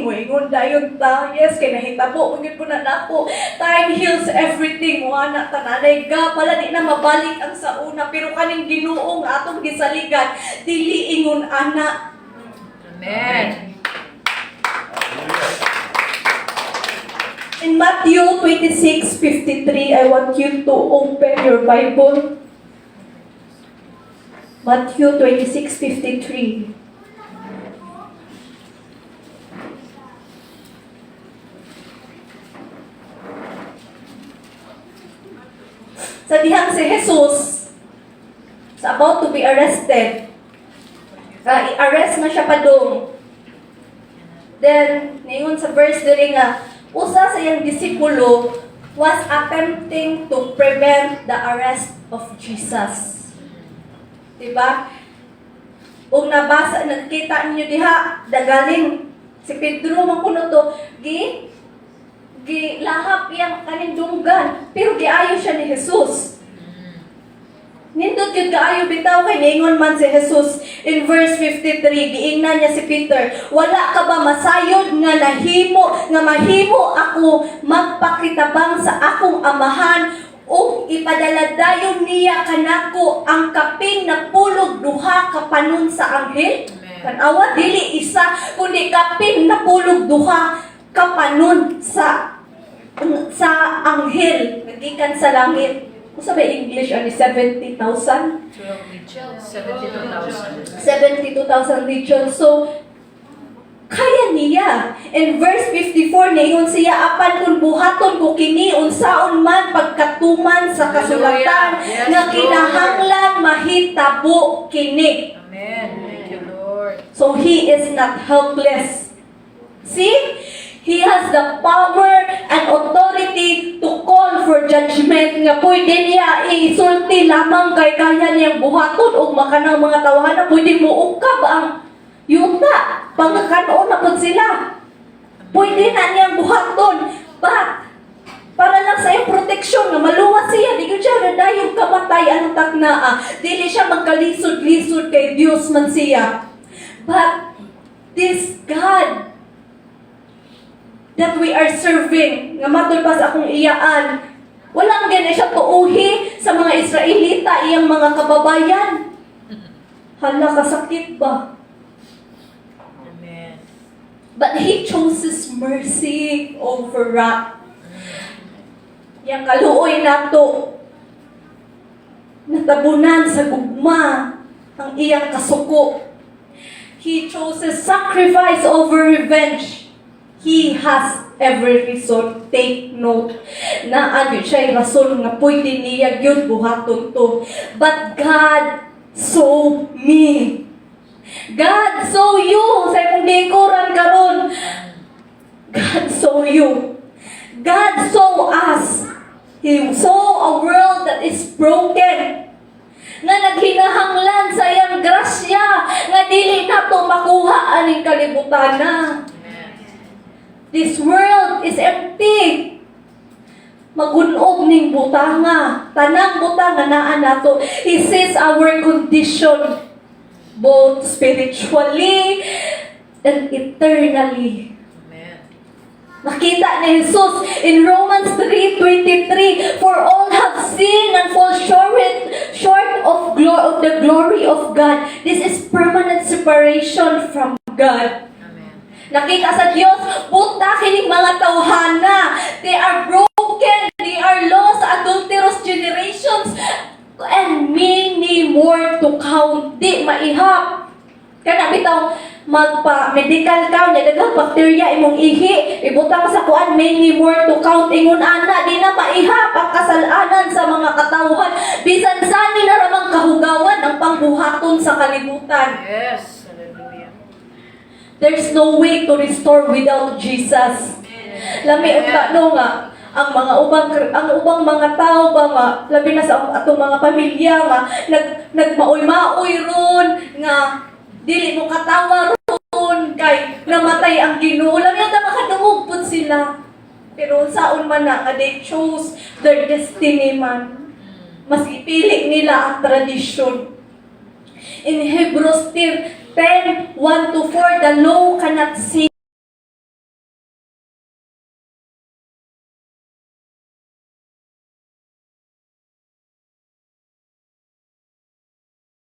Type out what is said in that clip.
mo ingon dayon ta. Yes, kay nahitabo ugid po na nako. Time heals everything. Wa na tananay ga pala di na mabalik ang sa una, pero kaning Ginoo nga atong gisaligan dili ingon ana. Amen. In Matthew 26:53, I want you to open your Bible. Matthew 26:53. Sa dihang si Jesus, sa about to be arrested, i-arrest na siya pa doon. Then, ngayon sa verse diri nga, usa sa iyang disipulo was attempting to prevent the arrest of Jesus. Diba? Kung nabasa, nagkita niyo diha, dagaling si Pedro man kuno to, lahap iyang kaning dunggan, pero giayo siya ni Jesus. Nindot yun kaayo bitaw kay ningon man si Jesus in verse 53, giingnan niya si Peter, wala ka ba masayod nga mahimo ako magpakitabang sa akong amahan o ipadaladayon niya kanako ang kapin na pulog duha ka panon sa anghel? Tanawa dili isa kundi kapin na pulog duha ka panon sa anghel nagikan sa langit. Kung sa English, 70,000? 72,000 legions. So, kaya niya. In verse 54, nayon siya, apan kung buhaton ko kini, unsaon man pagkatuman sa kasulatan, Yes, na kinahanglan mahitabo kini. Amen. Thank you, Lord. So, he is not helpless. See? He has the power and authority to call for judgment nga pwede niya isulti lamang kay kaya niyang buhaton o makanang mga tawahan na pwede mo ukab ang yuta. Pangkanoon na po sila. Pwede na niyang buhaton. But, para lang sa iyong proteksyon nga maluwas siya. Di ko siya na dahil kamatay ang taknaa. Dili siya magkalisod-lisod kay Diyos man siya. But, this God that we are serving, nga matod pa sa akong iyaan, walang ganyan siya tuuhi sa mga Israelita, iyang mga kababayan. Hala, kasakit ba? Amen. But He chooses mercy over wrath. Yang kaluoy nato, natabunan sa gugma ang iyang kasuko. He chooses sacrifice over revenge. He has every reason. Take note na ano siya rason nga pwede niya yun buhaton to. But God saw me. God saw you sa imong likuran karon. God saw you. God saw us. He saw a world that is broken. Nga naghinahanglan sa iyang grasya nga dili nato makuha aning kalibutan na. This world is empty. Magunog ning butanga. Tanang butanga naa nato. He sees our condition both spiritually and eternally. Amen. Nakita ni Jesus in Romans 3:23, for all have sinned and fall short of the glory of God. This is permanent separation from God. Nakita sa Diyos, buta kining mga tawhana. They are broken. They are lost, adulterous generations. And many more to count. Di maihap. Kaya bitaw, magpa-medical ka, daghang bacteria, imong ihi, ibutang sa kuan, many more to count. Ingon ana, di na maihap ang kasalanan sa mga katawhan. Bisan sani na ramang kahugawan ang pangbuhaton sa kalibutan. Yes. There's no way to restore without Jesus. Lami unta no nga ang ubang mga tao ba nga labi na sa atong mga pamilya nga nagmaoy-maoy ron nga dili mo katawa ron kay namatay ang Ginoo. Lami unta makadungog pud sila. Pero saon man na nga they chose their destiny man. Mas ipili nila ang tradisyon. In Hebrews 10:1-4, the law cannot save